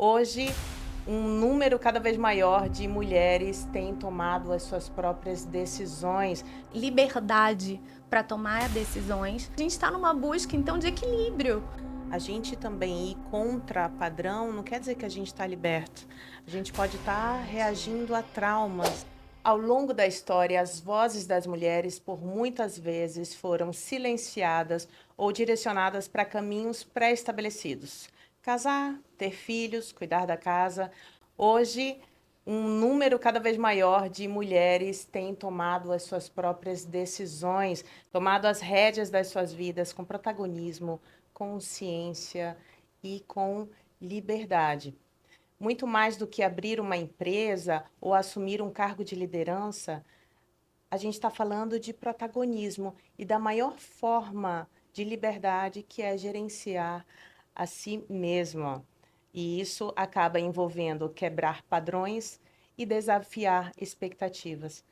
Hoje, um número cada vez maior de mulheres tem tomado as suas próprias decisões. Liberdade para tomar decisões. A gente está numa busca, então, de equilíbrio. A gente também ir contra padrão não quer dizer que a gente está liberto. A gente pode estar reagindo a traumas. Ao longo da história, as vozes das mulheres, por muitas vezes, foram silenciadas ou direcionadas para caminhos pré-estabelecidos. Casar, ter filhos, cuidar da casa. Hoje, um número cada vez maior de mulheres tem tomado as suas próprias decisões, tomado as rédeas das suas vidas com protagonismo, consciência e com liberdade. Muito mais do que abrir uma empresa ou assumir um cargo de liderança, a gente está falando de protagonismo e da maior forma de liberdade, que é gerenciar a si mesma. E isso acaba envolvendo quebrar padrões e desafiar expectativas.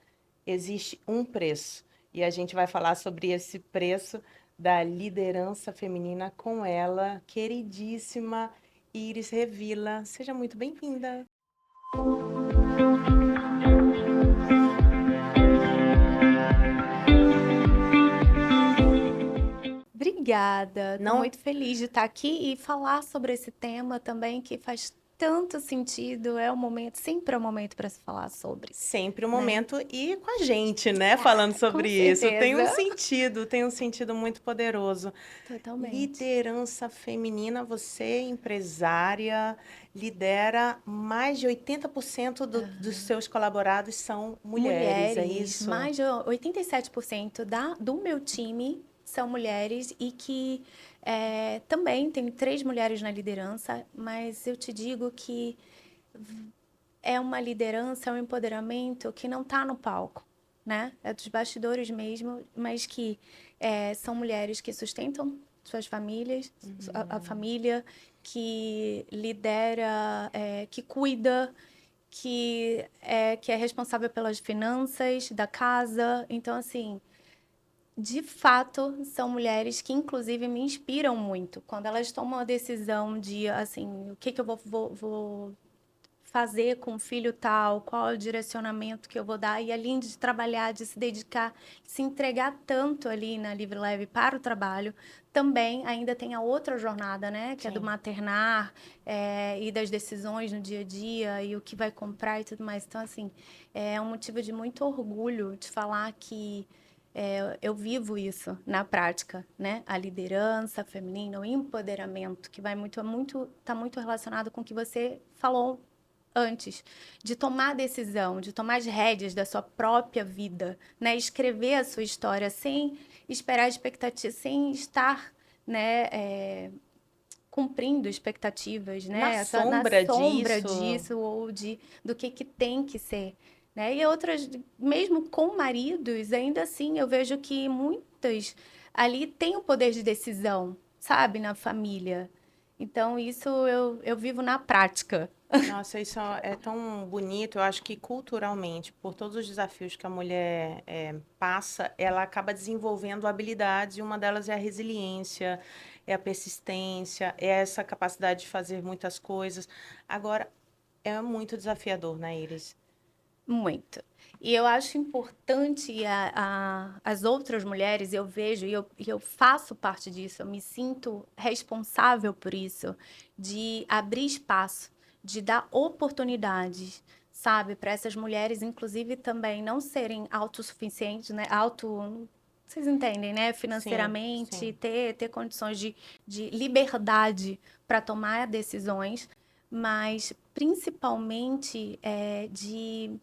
Existe um preço, e a gente vai falar sobre esse preço da liderança feminina com ela, queridíssima Iris Revilla. Seja muito bem-vinda. Obrigada, estou Não, muito feliz de estar aqui e falar sobre esse tema também que faz tanto sentido. É um momento, sempre é um momento para se falar sobre, sempre um né? momento e com a gente, né, falando Com sobre isso. certeza. Tem um sentido muito poderoso. Totalmente. Liderança feminina, você, empresária, lidera mais de 80% dos Aham. seus colaborados são mulheres, é Mulheres, isso? mais de 87% do meu time são mulheres e que também tem 3 mulheres na liderança, mas eu te digo que é uma liderança, é um empoderamento que não está no palco, né? É dos bastidores mesmo, mas que são mulheres que sustentam suas famílias, a família, que lidera, que cuida, que é responsável pelas finanças da casa. Então, assim, de fato, são mulheres que, inclusive, me inspiram muito. Quando elas tomam a decisão de, assim, o que que eu vou fazer com o filho tal, qual é o direcionamento que eu vou dar, e além de trabalhar, de se dedicar, se entregar tanto ali na Livre Leve para o trabalho, também ainda tem a outra jornada, né, que é do Sim. maternar, e das decisões no dia a dia, e o que vai comprar e tudo mais. Então, assim, é um motivo de muito orgulho de falar que eu vivo isso na prática, né? A liderança feminina, o empoderamento, que vai tá muito relacionado com o que você falou antes, de tomar decisão, de tomar as rédeas da sua própria vida, né? Escrever a sua história sem esperar expectativa, sem estar, né, cumprindo expectativas, Na né? Na sombra sombra disso, disso ou do que tem que ser, né? E outras, mesmo com maridos, ainda assim, eu vejo que muitas ali têm o poder de decisão, sabe, na família. Então, isso eu vivo na prática. nossa, isso é tão bonito. Eu acho que culturalmente, por todos os desafios que a mulher passa, ela acaba desenvolvendo habilidades, e uma delas é a resiliência, é a persistência, é essa capacidade de fazer muitas coisas. Agora, é muito desafiador, né, Iris? Muito. E eu acho importante as outras mulheres, eu vejo, e eu faço parte disso, eu me sinto responsável por isso, de abrir espaço, de dar oportunidades, sabe, para essas mulheres, inclusive também não serem autossuficientes, né? Vocês entendem, né? Sim, Financeiramente, sim. ter condições de liberdade para tomar decisões, mas principalmente de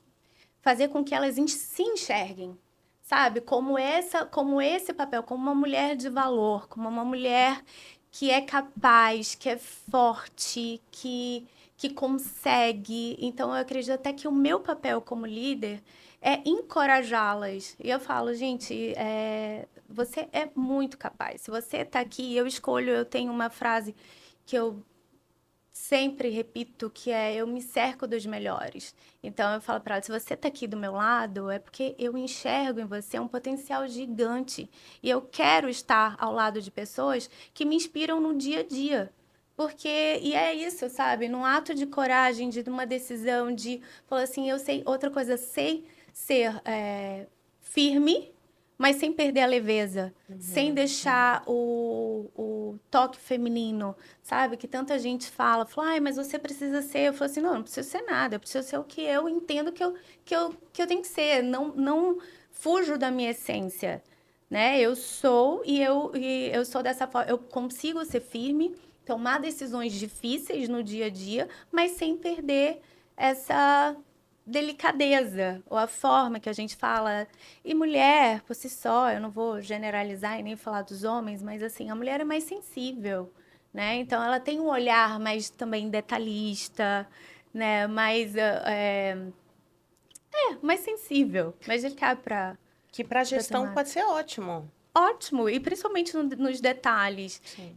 fazer com que elas se enxerguem, sabe? Como esse papel, como uma mulher de valor, como uma mulher que é capaz, que é forte, que consegue. Então, eu acredito até que o meu papel como líder é encorajá-las. E eu falo, gente, você é muito capaz. Se você está aqui, eu tenho uma frase que eu sempre repito que eu me cerco dos melhores. Então eu falo para ela, se você está aqui do meu lado, é porque eu enxergo em você um potencial gigante e eu quero estar ao lado de pessoas que me inspiram no dia a dia, Porque, e é isso, sabe? Num ato de coragem, de uma decisão, de falar assim, eu sei, outra coisa, sei ser firme, mas sem perder a leveza, sem Uhum. deixar o toque feminino, sabe? Que tanta gente fala, ai, mas você precisa ser. Eu falo assim, não preciso ser nada, eu preciso ser o que eu entendo que eu tenho que ser, não fujo da minha essência, né? Eu sou e eu sou dessa forma, eu consigo ser firme, tomar decisões difíceis no dia a dia, mas sem perder essa delicadeza, ou a forma que a gente fala. E mulher, por si só, eu não vou generalizar e nem falar dos homens, mas assim, a mulher é mais sensível, né? Então ela tem um olhar mais também detalhista, né? Mais sensível, mais delicado Que para para gestão tomar. pode ser ótimo. Ótimo, e principalmente nos detalhes. Sim.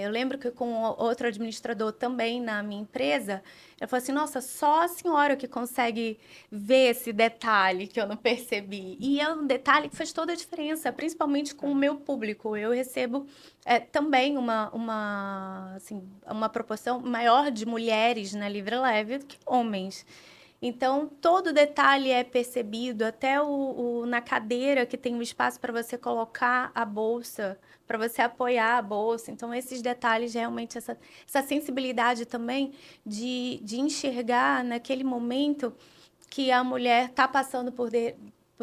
Eu lembro que com outro administrador também na minha empresa, eu falei assim, nossa, só a senhora que consegue ver esse detalhe que eu não percebi. E é um detalhe que faz toda a diferença, principalmente com o meu público. Eu recebo também uma proporção maior de mulheres na Livre Leve do que homens. Então, todo detalhe é percebido, até na cadeira que tem um espaço para você colocar a bolsa, para você apoiar a bolsa. Então, esses detalhes, realmente, essa sensibilidade também de enxergar naquele momento que a mulher está passando por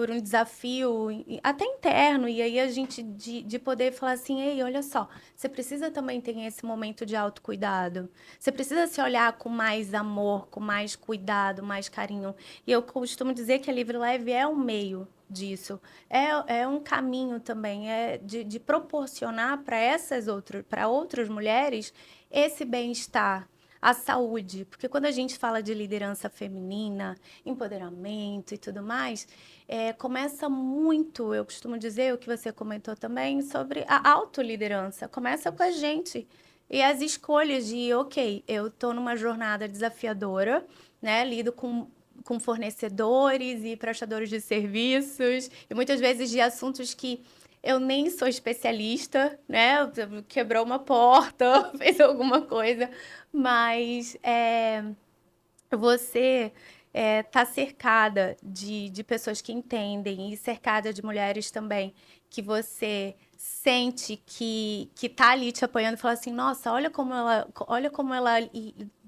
um desafio até interno, e aí a gente de poder falar assim, ei, olha só, você precisa também ter esse momento de autocuidado. Você precisa se olhar com mais amor, com mais cuidado, mais carinho. E eu costumo dizer que a Livre Leve é um meio disso. É um caminho também, de proporcionar para outras mulheres esse bem-estar, a saúde, porque quando a gente fala de liderança feminina, empoderamento e tudo mais, começa muito, eu costumo dizer, o que você comentou também, sobre a autoliderança. Começa com a gente. E as escolhas de, ok, eu estou numa jornada desafiadora, né? Lido com fornecedores e prestadores de serviços, e muitas vezes de assuntos que eu nem sou especialista, né? Quebrou uma porta, fez alguma coisa, mas você tá cercada de pessoas que entendem e cercada de mulheres também que você sente que tá ali te apoiando e fala assim, nossa, olha como ela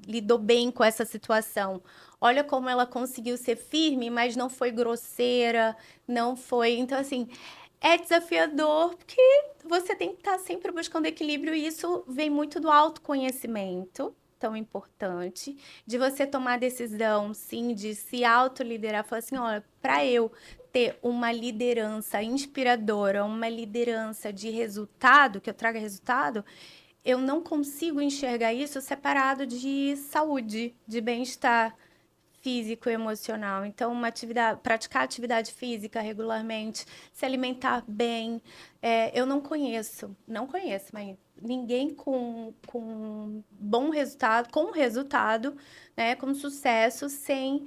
lidou bem com essa situação. Olha como ela conseguiu ser firme, mas não foi grosseira, não foi. Então, assim, é desafiador porque você tem que estar sempre buscando equilíbrio e isso vem muito do autoconhecimento, tão importante, de você tomar a decisão, sim, de se autoliderar, falar assim, olha, para eu ter uma liderança inspiradora, uma liderança de resultado, que eu traga resultado, eu não consigo enxergar isso separado de saúde, de bem-estar físico e emocional. Então, praticar atividade física regularmente, se alimentar bem. Eu não conheço, mas ninguém com bom resultado, com resultado, né, com sucesso, sem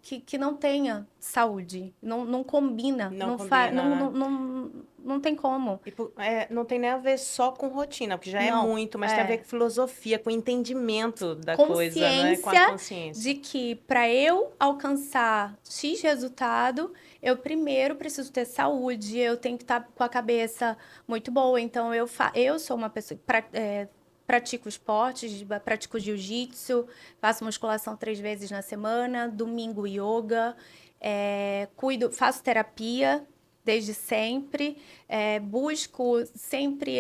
que não tenha saúde. Não combina, Não combina, né? não tem como. Não tem nem a ver só com rotina, porque já é Não, muito, mas tem a ver com filosofia, com entendimento da coisa, né? Com a consciência de consciência. que para eu alcançar X resultado, eu primeiro preciso ter saúde, eu tenho que estar com a cabeça muito boa. Então, eu sou uma pessoa que pratico esportes, pratico jiu-jitsu, faço musculação 3 vezes na semana, domingo yoga, faço terapia desde sempre, busco sempre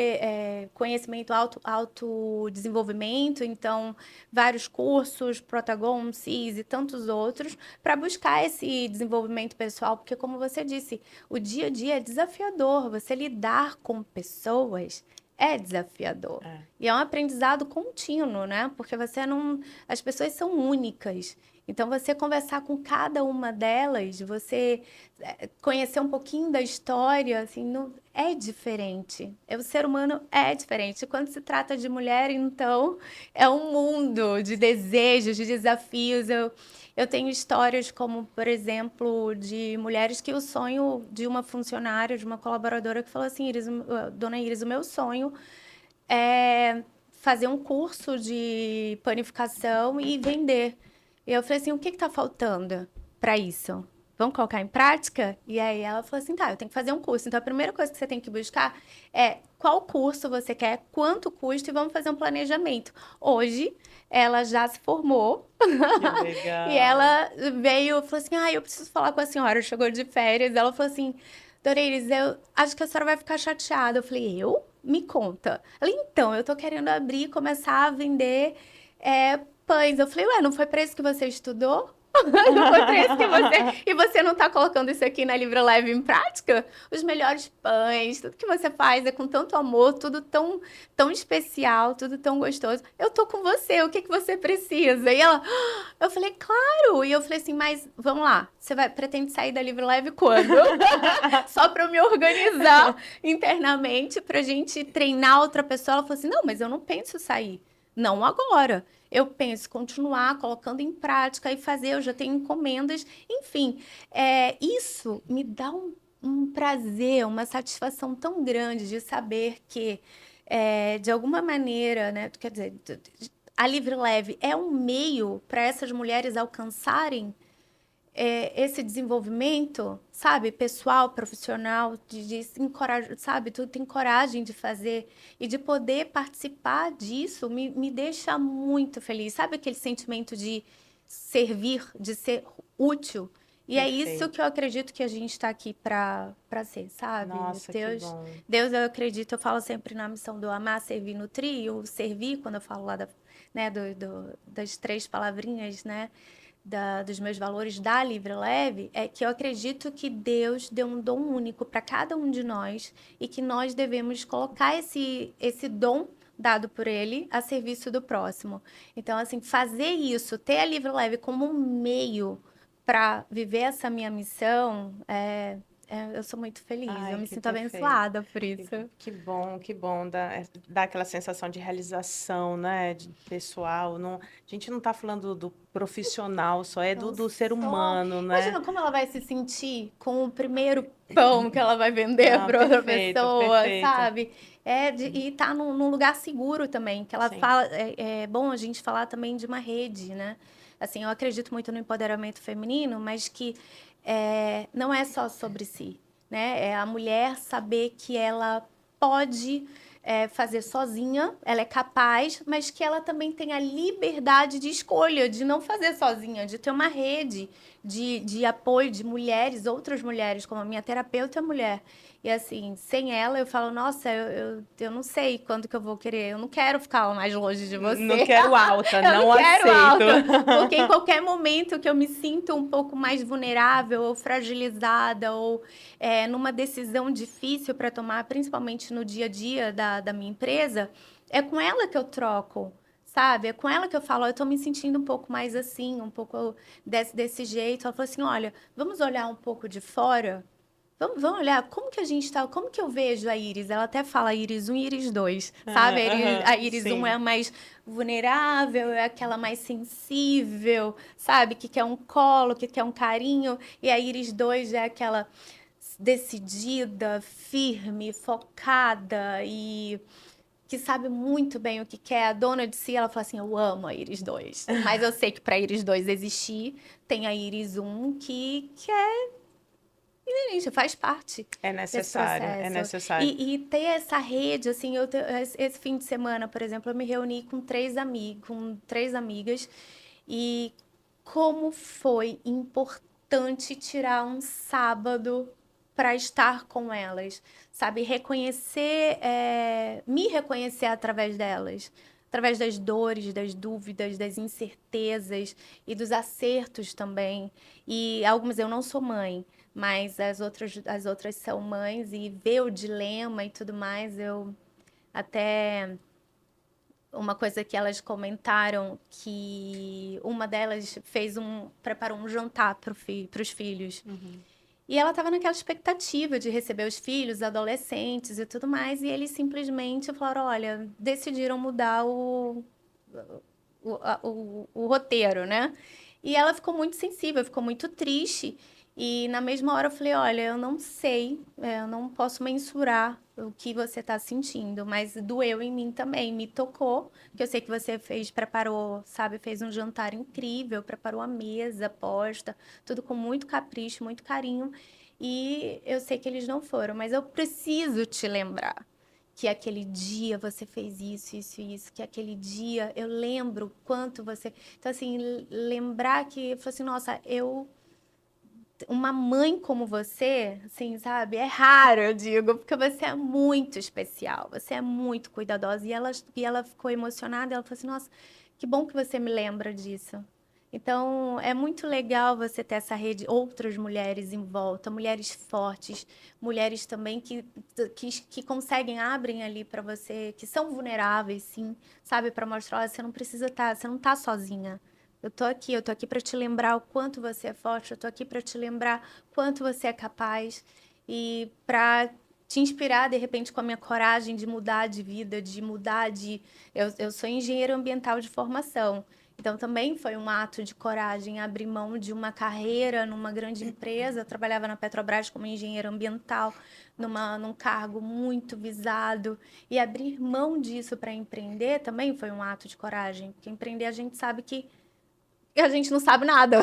conhecimento, autodesenvolvimento, então vários cursos, Protagon, CIS e tantos outros, para buscar esse desenvolvimento pessoal, porque como você disse, o dia a dia é desafiador, você lidar com pessoas é desafiador. É. E é um aprendizado contínuo, né? Porque as pessoas são únicas. Então, você conversar com cada uma delas, você conhecer um pouquinho da história, assim, é diferente. O ser humano é diferente. Quando se trata de mulher, então, é um mundo de desejos, de desafios. Eu tenho histórias como, por exemplo, de mulheres que o sonho de uma funcionária, de uma colaboradora que falou assim, Iris, dona Iris, o meu sonho é fazer um curso de panificação e vender. E eu falei assim, o que que tá faltando para isso? Vamos colocar em prática? E aí ela falou assim, tá, eu tenho que fazer um curso. Então a primeira coisa que você tem que buscar é qual curso você quer, quanto custa e vamos fazer um planejamento. Hoje ela já se formou Que e legal. ela veio, falou assim, eu preciso falar com a senhora. Chegou de férias, ela falou assim, Dona Iris, eu acho que a senhora vai ficar chateada. Eu falei, eu? Me conta. Ela, então, eu tô querendo abrir e começar a vender pães. Eu falei, ué, não foi para isso que você estudou? Não foi para isso que você... E você não tá colocando isso aqui na Livre Leve em prática? Os melhores pães, tudo que você faz é com tanto amor, tudo tão, tão especial, tudo tão gostoso. Eu tô com você, o que que você precisa? E ela, eu falei, claro! E eu falei assim, mas vamos lá, você pretende sair da Livre Leve quando? Só para eu me organizar internamente, pra gente treinar outra pessoa. Ela falou assim, não, mas eu não penso sair. Não agora. Eu penso continuar colocando em prática e fazer. Eu já tenho encomendas. Enfim, isso me dá um prazer, uma satisfação tão grande de saber que, de alguma maneira, né? Quer dizer, a Livre Leve é um meio para essas mulheres alcançarem esse desenvolvimento, sabe, pessoal, profissional, de se encorajar, sabe, tu tem coragem de fazer e de poder participar disso me deixa muito feliz. Sabe aquele sentimento de servir, de ser útil? E é isso que Perfeito. eu acredito que a gente está aqui para ser, sabe? Nossa, que bom. Deus, eu acredito, eu falo sempre na missão do amar, servir, nutrir, e o servir, quando eu falo lá né, das três palavrinhas, né? Dos meus valores da Livre Leve é que eu acredito que Deus deu um dom único para cada um de nós e que nós devemos colocar esse dom dado por Ele a serviço do próximo. Então, assim, fazer isso, ter a Livre Leve como um meio para viver essa minha missão, eu sou muito feliz, eu Ai, me que sinto perfeito. abençoada por Que, isso. que bom, que bom. Dá aquela sensação de realização, né? De pessoal. Não, a gente não está falando do profissional, só é Então, do ser só. humano, né? Imagina como ela vai se sentir com o primeiro pão que ela vai vender Ah, para outra perfeito, pessoa, perfeito. sabe? E tá num lugar seguro também, que ela Sim. fala. É bom a gente falar também de uma rede, né? Assim, eu acredito muito no empoderamento feminino, mas que não é só sobre si, né? É a mulher saber que ela pode fazer sozinha, ela é capaz, mas que ela também tem a liberdade de escolha, de não fazer sozinha, de ter uma rede de apoio de mulheres, outras mulheres, como a minha terapeuta é mulher. E assim, sem ela, eu falo, nossa, eu não sei quando que eu vou querer, eu não quero ficar mais longe de Não você. quero alta, Eu não não quero aceito. alta, porque em qualquer momento que eu me sinto um pouco mais vulnerável ou fragilizada ou numa decisão difícil para tomar, principalmente no dia a dia da minha empresa, é com ela que eu troco, sabe? É com ela que eu falo, eu tô me sentindo um pouco mais assim, um pouco desse jeito. Ela falou assim, olha, vamos olhar um pouco de fora? Vamos olhar como que a gente tá, como que eu vejo a Iris? Ela até fala Iris 1 e Iris 2, sabe? Ah, A aham, Iris 1 é sim. a mais vulnerável, é aquela mais sensível, sabe? Que quer um colo, que quer um carinho. E a Iris 2 é aquela decidida, firme, focada e que sabe muito bem o que quer, a dona de si, ela fala assim, eu amo a Iris 2. Mas eu sei que para a Iris 2 existir, tem a Iris 1 que é inerente, faz parte É desse necessário, é processo. necessário. E ter essa rede, assim, esse fim de semana, por exemplo, eu me reuni com com três amigas e como foi importante tirar um sábado para estar com elas, sabe? Me reconhecer através delas, através das dores, das dúvidas, das incertezas e dos acertos também. E algumas eu não sou mãe, mas as outras são mães e ver o dilema e tudo mais, eu até uma coisa que elas comentaram que uma delas preparou um jantar para os filhos. Uhum. E ela estava naquela expectativa de receber os filhos, adolescentes e tudo mais, e eles simplesmente falaram: olha, decidiram mudar o roteiro, né? E ela ficou muito sensível, ficou muito triste. E na mesma hora eu falei, olha, eu não sei, eu não posso mensurar o que você está sentindo, mas doeu em mim também, me tocou, porque eu sei que você fez, preparou, sabe, fez um jantar incrível, preparou a mesa posta, tudo com muito capricho, muito carinho, e eu sei que eles não foram, mas eu preciso te lembrar que aquele dia você fez isso, isso, isso, que aquele dia eu lembro quanto você. Então, assim, lembrar que, eu falei assim, nossa, uma mãe como você, assim, sabe? É raro, eu digo, porque você é muito especial, você é muito cuidadosa. E ela ficou emocionada, ela falou assim: Nossa, que bom que você me lembra disso. Então, é muito legal você ter essa rede, outras mulheres em volta, mulheres fortes, mulheres também que conseguem, abrem ali para você, que são vulneráveis, sim, sabe? Para mostrar: Olha, você não precisa estar, você não tá sozinha. Eu tô aqui para te lembrar o quanto você é forte, eu tô aqui para te lembrar quanto você é capaz e para te inspirar de repente com a minha coragem de mudar de vida, de mudar de. Eu sou engenheiro ambiental de formação, então também foi um ato de coragem abrir mão de uma carreira numa grande empresa. Eu trabalhava na Petrobras como engenheiro ambiental, num cargo muito visado, e abrir mão disso para empreender também foi um ato de coragem, porque empreender a gente sabe que a gente não sabe nada.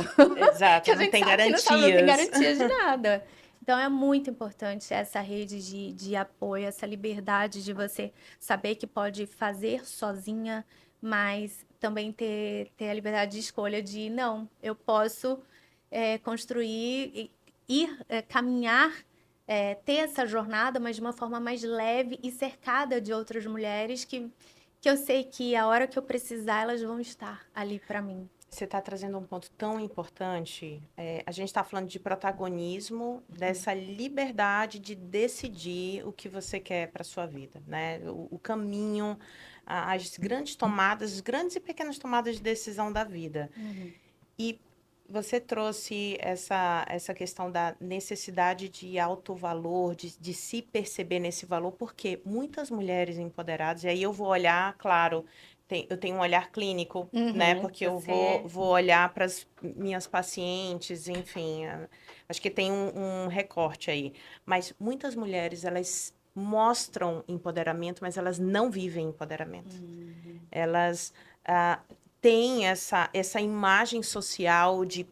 Que Exato, a não gente tem sabe que não sabe, não tem garantias. garantia de nada. Então é muito importante essa rede de apoio, essa liberdade de você saber que pode fazer sozinha, mas também ter a liberdade de escolha de não, eu posso construir, ir, caminhar, ter essa jornada, mas de uma forma mais leve e cercada de outras mulheres que eu sei que a hora que eu precisar, elas vão estar ali para mim. Você está trazendo um ponto tão importante. A gente está falando de protagonismo, dessa liberdade de decidir o que você quer para sua vida, né? O caminho, as grandes tomadas, as grandes e pequenas tomadas de decisão da vida. Uhum. E você trouxe essa questão da necessidade de alto valor, de se perceber nesse valor, porque muitas mulheres empoderadas, e aí eu vou olhar, claro, eu tenho um olhar clínico, né? Uhum. Porque eu Você. vou olhar para as minhas pacientes, enfim, acho que tem um recorte aí. Mas muitas mulheres, elas mostram empoderamento, mas elas não vivem empoderamento. Uhum. Elas têm essa imagem social de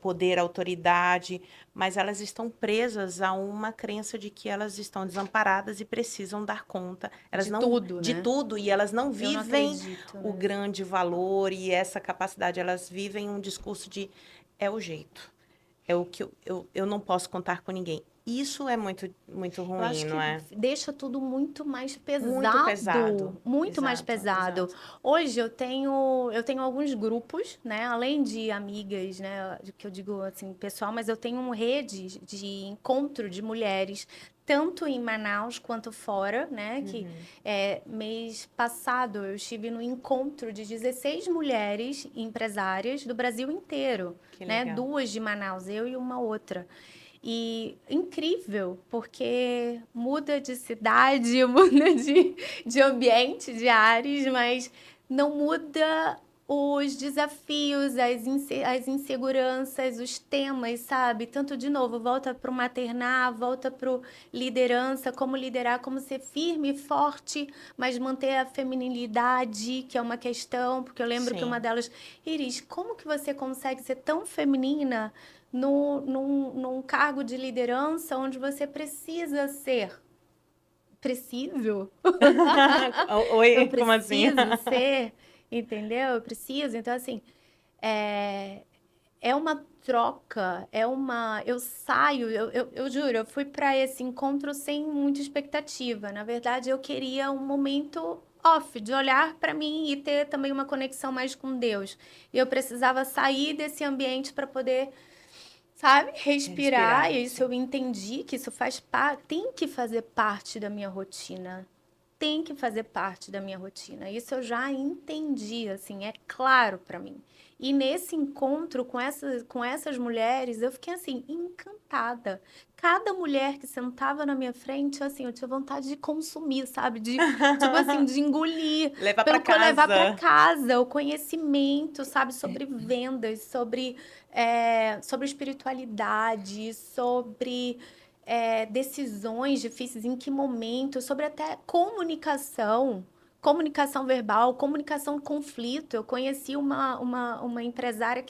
poder, autoridade, mas elas estão presas a uma crença de que elas estão desamparadas e precisam dar conta. Elas De não tudo, de né? tudo e elas não Eu não vivem acredito, o né? grande valor e essa capacidade. Elas vivem um discurso de é o jeito, é o que eu não posso contar com ninguém. Isso é muito, muito Eu ruim, acho não que é? deixa tudo muito mais Muito pesado. pesado, muito mais Exato, pesado. exato. Hoje eu tenho alguns grupos, né? Além de amigas, né? Que eu digo assim, pessoal, mas eu tenho uma rede de encontro de mulheres, tanto em Manaus quanto fora, né? Que Uhum, mês passado eu estive no encontro de 16 mulheres empresárias do Brasil inteiro, que né? legal. Duas de Manaus, eu e uma outra. E incrível, porque muda de cidade, muda de ambiente, de ares, mas não muda os desafios, as inseguranças, os temas, sabe? Tanto de novo, volta para o maternar, volta para o liderança, como liderar, como ser firme e forte, mas manter a feminilidade, que é uma questão, porque eu lembro que uma Sim. delas, Iris, como que você consegue ser tão feminina num cargo de liderança onde você precisa ser? Preciso? Eu Oi, como assim? preciso ser, entendeu? Eu preciso. Então, assim, é, é uma troca, é uma. Eu saio, eu juro, eu fui para esse encontro sem muita expectativa. Na verdade, eu queria um momento off, de olhar para mim e ter também uma conexão mais com Deus. E eu precisava sair desse ambiente para poder, sabe, respirar. Respirar, E isso sim. eu entendi que isso faz parte, tem que fazer parte da minha rotina. tem que fazer parte da minha rotina. Isso eu já entendi, assim, é claro para mim. E nesse encontro com essas mulheres, eu fiquei assim, encantada. Cada mulher que sentava na minha frente, assim, eu tinha vontade de consumir, sabe? Tipo assim, de engolir, Levar para pelo que eu levar para casa. casa, o conhecimento, sabe, sobre vendas, sobre espiritualidade, sobre decisões difíceis, em que momento, sobre até comunicação verbal, comunicação conflito. Eu conheci uma empresária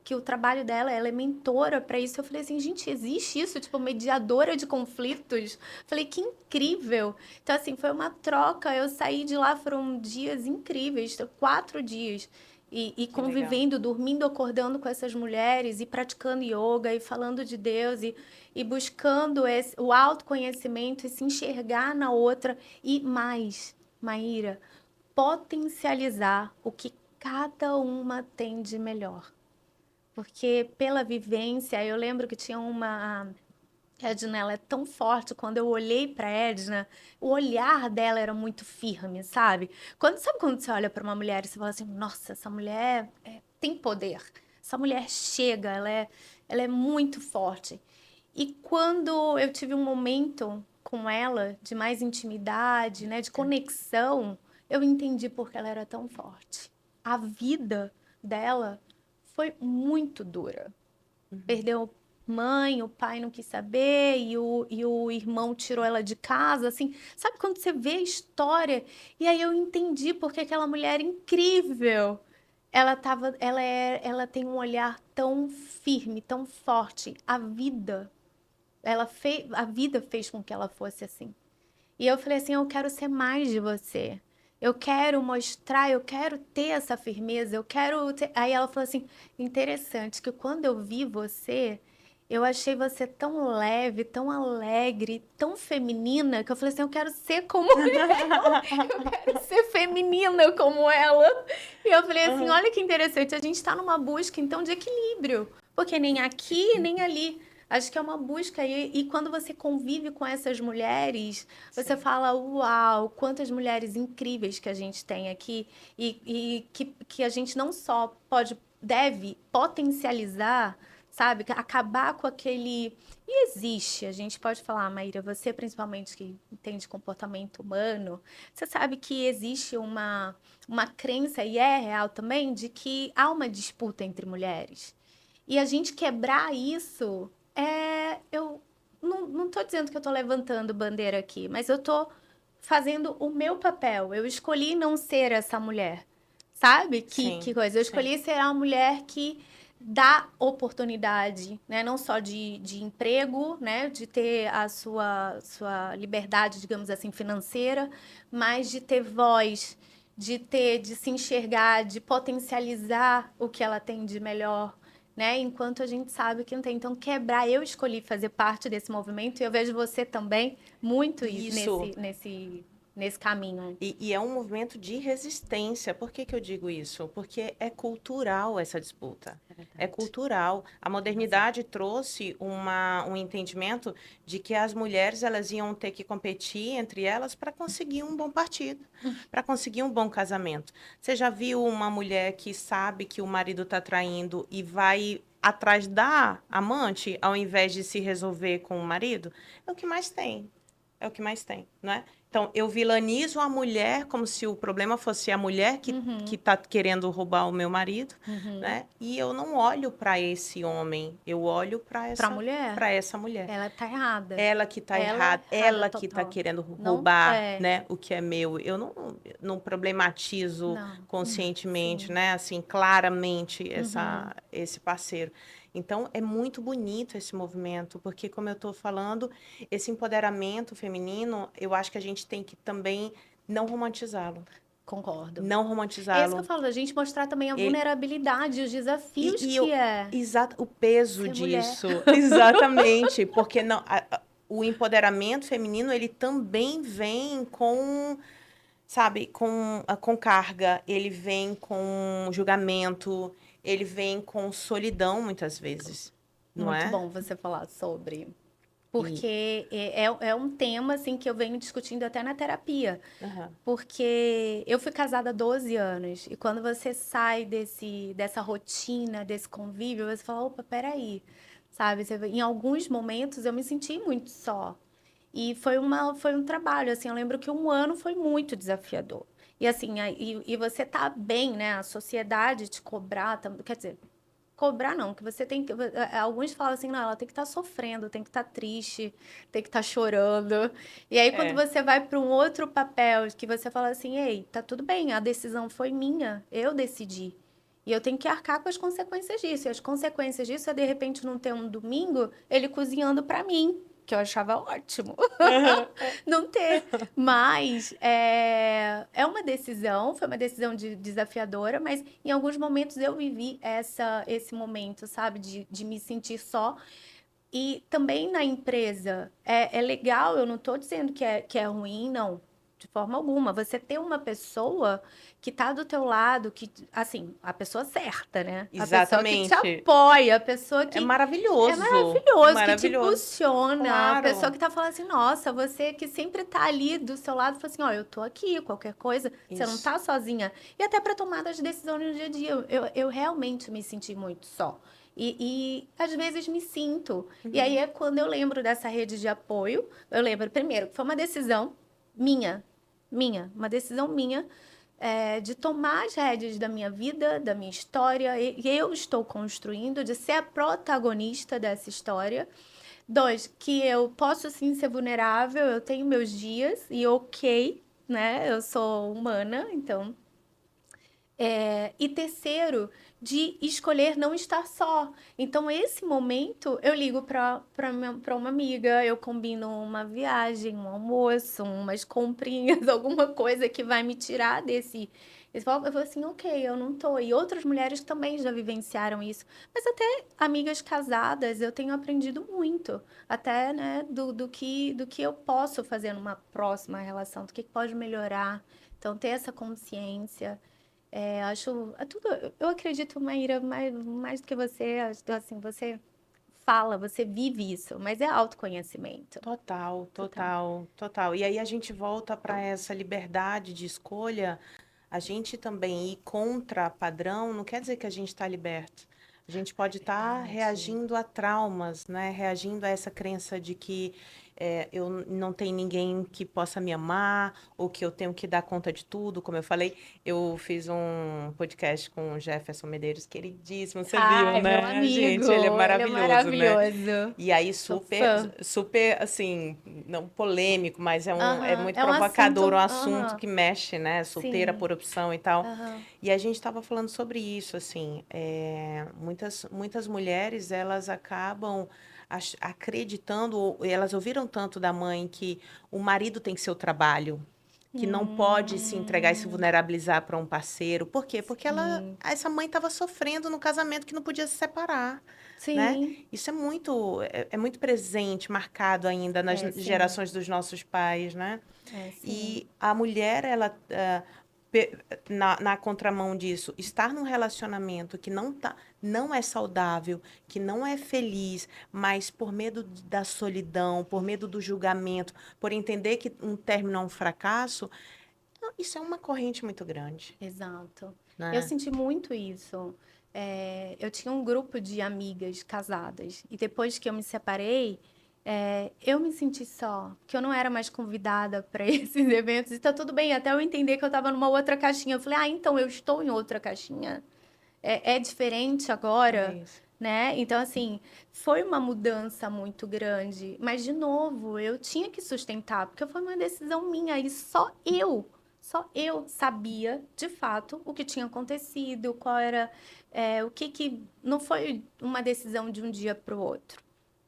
que o trabalho dela, ela é mentora para isso. Eu falei assim, gente, existe isso? Tipo, mediadora de conflitos? Falei, que incrível! Então, assim, foi uma troca. Eu saí de lá, foram dias incríveis, 4 dias. E Que legal. convivendo, dormindo, acordando com essas mulheres e praticando yoga e falando de Deus e buscando o autoconhecimento e se enxergar na outra e mais, Maíra, potencializar o que cada uma tem de melhor. Porque pela vivência, eu lembro que tinha uma Edna, ela é tão forte. Quando eu olhei para Edna, o olhar dela era muito firme, sabe? Sabe quando você olha para uma mulher e você fala assim: nossa, essa mulher tem poder. Essa mulher chega, ela é muito forte. E quando eu tive um momento com ela de mais intimidade, né, de conexão, eu entendi por que ela era tão forte. A vida dela foi muito dura. Perdeu mãe, o pai não quis saber e o irmão tirou ela de casa, assim. Sabe quando você vê a história? E aí eu entendi porque aquela mulher incrível, ela tem um olhar tão firme, tão forte. A vida fez com que ela fosse assim. E eu falei assim: eu quero ser mais de você. Eu quero mostrar, eu quero ter essa firmeza, eu quero ter... Aí ela falou assim: interessante, que quando eu vi você, eu achei você tão leve, tão alegre, tão feminina, que eu falei assim: eu quero ser como ela, eu quero ser feminina como ela. E eu falei assim: Uhum. olha que interessante, a gente tá numa busca então de equilíbrio, porque nem aqui, nem ali. Acho que é uma busca. E quando você convive com essas mulheres, você Sim. fala, uau, quantas mulheres incríveis que a gente tem aqui e que a gente não só deve potencializar, sabe? Acabar com aquele... E existe, a gente pode falar, Maíra, você principalmente que entende comportamento humano, você sabe que existe uma crença, e é real também, de que há uma disputa entre mulheres. E a gente quebrar isso, eu não estou dizendo que eu estou levantando bandeira aqui, mas eu estou fazendo o meu papel. Eu escolhi não ser essa mulher, sabe? Que Sim, coisa. Eu sim. escolhi ser a mulher que dá oportunidade, né? Não só de emprego, né? De ter a sua liberdade, digamos assim, financeira, mas de ter voz, de se enxergar, de potencializar o que ela tem de melhor, né? Enquanto a gente sabe que não tem. Então, quebrar, eu escolhi fazer parte desse movimento e eu vejo você também muito Isso. nesse caminho. E é um movimento de resistência. Por que que eu digo isso? Porque é cultural essa disputa. É É verdade. cultural. A Tem razão. modernidade trouxe um entendimento de que as mulheres elas iam ter que competir entre elas para conseguir um bom partido, para conseguir um bom casamento. Você já viu uma mulher que sabe que o marido está traindo e vai atrás da amante ao invés de se resolver com o marido? É o que mais tem. É o que mais tem, não é? Então, eu vilanizo a mulher como se o problema fosse a mulher que Uhum, está querendo roubar o meu marido, uhum. né? E eu não olho para esse homem, eu olho Para mulher, para essa mulher. ela tá errada. Ela que está Ela errada, errada ela que está total. querendo Não roubar, é. né, o que é meu. Eu não problematizo Não. conscientemente, Sim. né, assim, claramente Uhum. esse parceiro. Então, é muito bonito esse movimento, porque, como eu estou falando, esse empoderamento feminino, eu acho que a gente tem que também não romantizá-lo. Concordo. Não É isso que eu romantizá-lo. falo, a gente mostrar também a Ele, vulnerabilidade, os desafios e que eu, é o peso ser mulher. disso, exatamente, porque não, o empoderamento feminino, ele também vem com, sabe, com carga, ele vem com julgamento, ele vem com solidão, muitas vezes, não Muito é? bom você falar sobre. E, Porque é um tema, assim, que eu venho discutindo até na terapia. aham, Porque eu fui casada há 12 anos. E quando você sai dessa rotina, desse convívio, você fala, opa, peraí. Sabe? Em alguns momentos eu me senti muito só. E foi um trabalho, assim, eu lembro que um ano foi muito desafiador. E assim, e você tá bem, né? A sociedade te cobrar, quer dizer, cobrar não, que você tem que. Alguns falam assim, não, ela tem que estar sofrendo, tem que estar triste, tem que estar chorando. E aí, quando é, você vai para um outro papel, que você fala assim, ei, tá tudo bem, a decisão foi minha, eu decidi. E eu tenho que arcar com as consequências disso. E as consequências disso é, de repente, não ter um domingo, ele cozinhando para mim, que eu achava ótimo aham, não ter. Mas é uma decisão, foi uma decisão desafiadora, mas em alguns momentos eu vivi esse momento, sabe, de me sentir só. E também na empresa, é legal, eu não estou dizendo que é ruim, não. De forma alguma. Você ter uma pessoa que está do teu lado, que, assim, a pessoa certa, né? A pessoa que te exatamente. apoia, a pessoa É que é maravilhoso, é maravilhoso, que te maravilhoso. impulsiona, a pessoa Claro, que tá falando assim, nossa, você que sempre tá ali do seu lado, fala assim, ó, eu tô aqui, qualquer coisa, você não isso. tá sozinha. E até para tomar as decisões no dia a dia, eu realmente me senti muito só. E às vezes me sinto. E aí Uhum. é quando eu lembro dessa rede de apoio, eu lembro, primeiro, que foi uma decisão minha, uma decisão minha, de tomar as rédeas da minha vida, da minha história, e eu estou construindo, de ser a protagonista dessa história. Dois, que eu posso sim ser vulnerável, eu tenho meus dias e ok, né? Eu sou humana, então. E terceiro, de escolher não estar só. Então, esse momento, eu ligo para uma amiga, eu combino uma viagem, um almoço, umas comprinhas, alguma coisa que vai me tirar desse foco. Eu falo assim, ok, eu não tô. E outras mulheres também já vivenciaram isso. Mas até amigas casadas, eu tenho aprendido muito. Até, né, do que eu posso fazer numa próxima relação, do que pode melhorar. Então, ter essa consciência. Acho, tudo, eu acredito, Maíra, mais do que você, assim, você fala, você vive isso, mas é autoconhecimento. Total, Total. total, total. E aí a gente volta para essa liberdade de escolha. A gente também ir contra padrão não quer dizer que a gente está liberto. A gente pode estar Verdade. reagindo a traumas, né? Reagindo a essa crença de que eu não tenho ninguém que possa me amar, ou que eu tenho que dar conta de tudo. Como eu falei, eu fiz um podcast com o Jefferson Medeiros, queridíssimo, você viu, Ai, meu né? amigo, Gente, ele é ele é maravilhoso, né? maravilhoso. E aí, Sou super, fã. super, assim, não polêmico, mas é Aham, muito é um provocador, um assunto, assunto aham, que mexe, né? Solteira sim, por opção e tal. aham, E a gente estava falando sobre isso, assim, muitas mulheres, elas acabam acreditando, ou elas ouviram tanto da mãe que o marido tem que ser o trabalho, que não pode se entregar e se hum, vulnerabilizar para um parceiro. Por quê? Porque sim, essa mãe estava sofrendo no casamento que não podia se separar, né? sim, Isso é muito presente, marcado ainda nas sim, gerações dos nossos pais, né? sim, E a mulher, ela, na contramão disso, estar num relacionamento que não é saudável, que não é feliz, mas por medo da solidão, por medo do julgamento, por entender que um término é um fracasso, isso é uma corrente muito grande, exato. Eu né? senti muito isso. Eu tinha um grupo de amigas casadas e depois que eu me separei, eu me senti só, que eu não era mais convidada para esses eventos. E tá tudo bem, até eu entender que eu estava numa outra caixinha. Eu falei, ah, então eu estou em outra caixinha. É diferente É agora, isso. né? Então, assim, foi uma mudança muito grande. Mas, de novo, eu tinha que sustentar, porque foi uma decisão minha e só eu sabia, de fato, o que tinha acontecido, qual era, o que não foi uma decisão de um dia para o outro,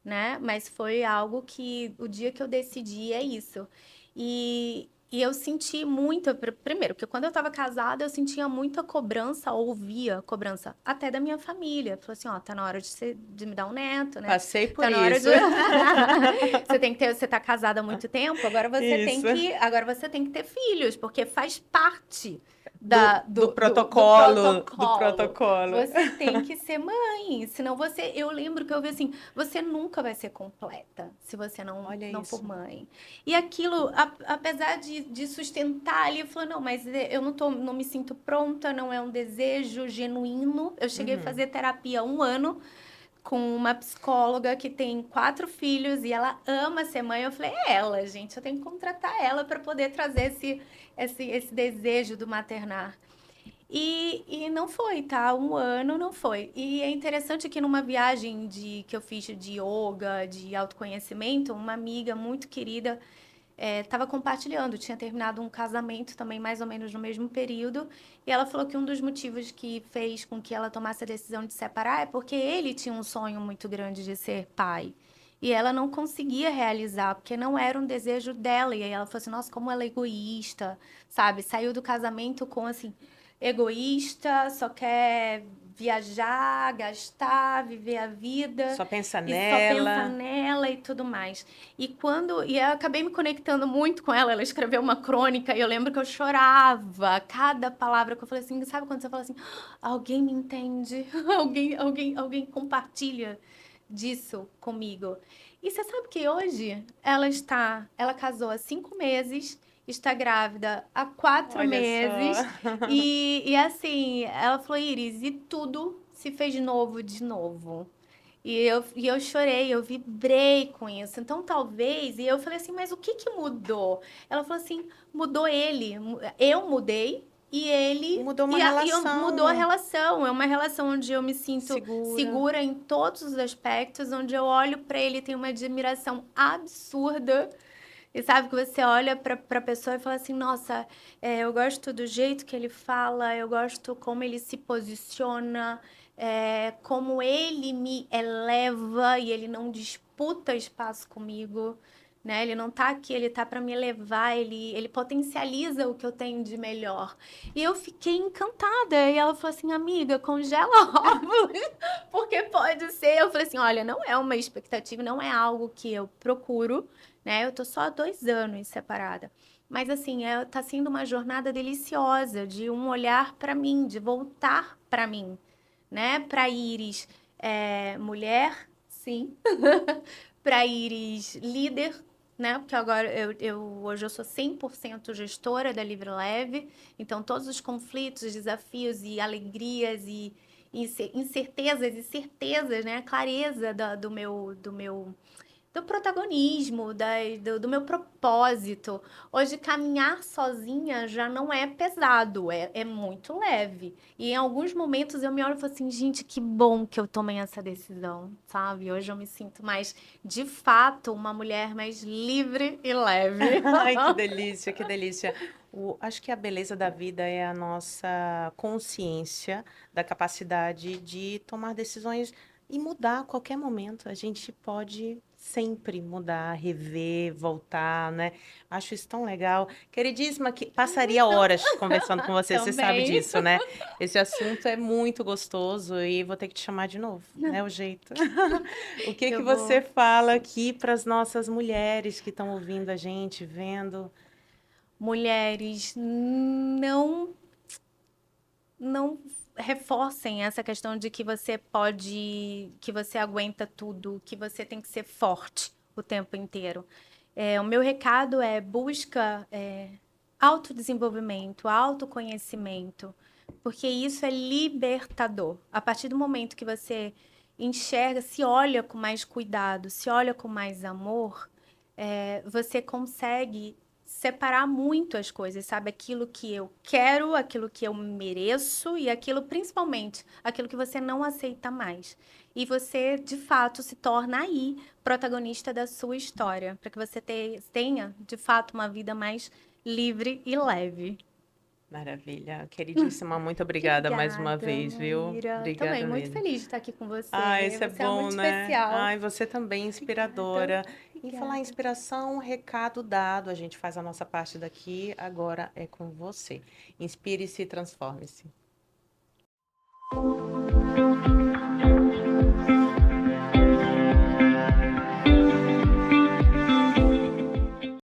né? Mas foi algo que o dia que eu decidi é isso. E eu senti muito, primeiro, porque quando eu estava casada, eu sentia muita cobrança, ouvia cobrança até da minha família. Falou assim, ó, tá na hora de me dar um neto, né? Passei por Tá na hora isso. de você tá casada há muito tempo, Isso. agora você tem que ter filhos, porque faz parte Do protocolo, do protocolo. protocolo. Você tem que ser mãe, senão eu lembro que eu vi assim, você nunca vai ser completa se você Olha não for isso. mãe. E aquilo, apesar de sustentar ali, eu falei, não, mas eu não me sinto pronta, não é um desejo genuíno. Eu cheguei a fazer terapia há 1 ano com uma psicóloga que tem 4 filhos e ela ama ser mãe. Eu falei, é ela, gente, eu tenho que contratar ela para poder trazer esse desejo do maternar. E não foi, tá? 1 ano não foi. E é interessante que numa viagem que eu fiz de yoga, de autoconhecimento, uma amiga muito querida estava compartilhando, tinha terminado um casamento também mais ou menos no mesmo período, e ela falou que um dos motivos que fez com que ela tomasse a decisão de separar é porque ele tinha um sonho muito grande de ser pai. E ela não conseguia realizar, porque não era um desejo dela. E aí ela falou assim: nossa, como ela é egoísta, sabe? Saiu do casamento com assim, egoísta, só quer viajar, gastar, viver a vida Só pensa e só pensa nela. nela e tudo mais. E eu acabei me conectando muito com ela. Ela escreveu uma crônica e eu lembro que eu chorava cada palavra que eu falei assim, sabe quando você fala assim, alguém me entende? Alguém compartilha disso comigo. E você sabe que hoje ela casou há 5 meses, está grávida há quatro Olha só. meses e assim, ela falou, Iris, e tudo se fez novo de novo. E eu chorei, eu vibrei com isso. Então, talvez, e eu falei assim, mas o que que mudou? Ela falou assim, mudou ele. Eu mudei e E ele. mudou uma Mudou a relação relação. É uma relação onde eu me sinto segura. segura em todos os aspectos, onde eu olho para ele e tenho uma admiração absurda. E sabe que você olha para a pessoa e fala assim: nossa, eu gosto do jeito que ele fala, eu gosto como ele se posiciona, como ele me eleva e ele não disputa espaço comigo, né? Ele não tá aqui, ele tá para me elevar, ele potencializa o que eu tenho de melhor. E eu fiquei encantada. E ela falou assim: amiga, congela óvulos, porque pode ser. Eu falei assim: olha, não é uma expectativa, não é algo que eu procuro, né? Eu tô só há 2 anos separada. Mas assim, tá sendo uma jornada deliciosa de um olhar para mim, de voltar para mim, né? Para Iris, mulher, sim, para Iris, líder, né? Porque agora hoje eu sou 100% gestora da Livre Leve, então todos os conflitos, desafios e alegrias e incertezas e certezas, né? A clareza do protagonismo, do meu propósito. Hoje, caminhar sozinha já não é pesado, é muito leve. E em alguns momentos eu me olho e falo assim, gente, que bom que eu tomei essa decisão, sabe? Hoje eu me sinto mais, de fato, uma mulher mais livre e leve. Ai, que delícia, que delícia. Acho que a beleza da vida é a nossa consciência da capacidade de tomar decisões e mudar a qualquer momento. A gente pode sempre mudar, rever, voltar, né? Acho isso tão legal. Queridíssima, que passaria horas conversando com você, você sabe Também. disso, né? Esse assunto é muito gostoso e vou ter que te chamar de novo, né? O jeito. O que que Eu você vou. fala aqui para as nossas mulheres que estão ouvindo a gente, vendo? Mulheres, não reforcem essa questão de que você aguenta tudo, que você tem que ser forte o tempo inteiro. O meu recado é busca autodesenvolvimento, autoconhecimento, porque isso é libertador. A partir do momento que você enxerga, se olha com mais cuidado, se olha com mais amor, você consegue separar muito as coisas, sabe? Aquilo que eu quero, aquilo que eu mereço e aquilo, principalmente, aquilo que você não aceita mais. E você, de fato, se torna aí protagonista da sua história, para que você tenha, de fato, uma vida mais livre e leve. Maravilha. Queridíssima, muito obrigada mais uma Obrigada, vez, viu? Maíra. Também Obrigada muito mesmo. feliz de estar aqui com Ah, você. isso é Você é bom, muito né? especial. Ai, você também Obrigada, inspiradora. Em falar em obrigada. inspiração, recado dado. A gente faz a nossa parte daqui, agora é com você. Inspire-se e transforme-se.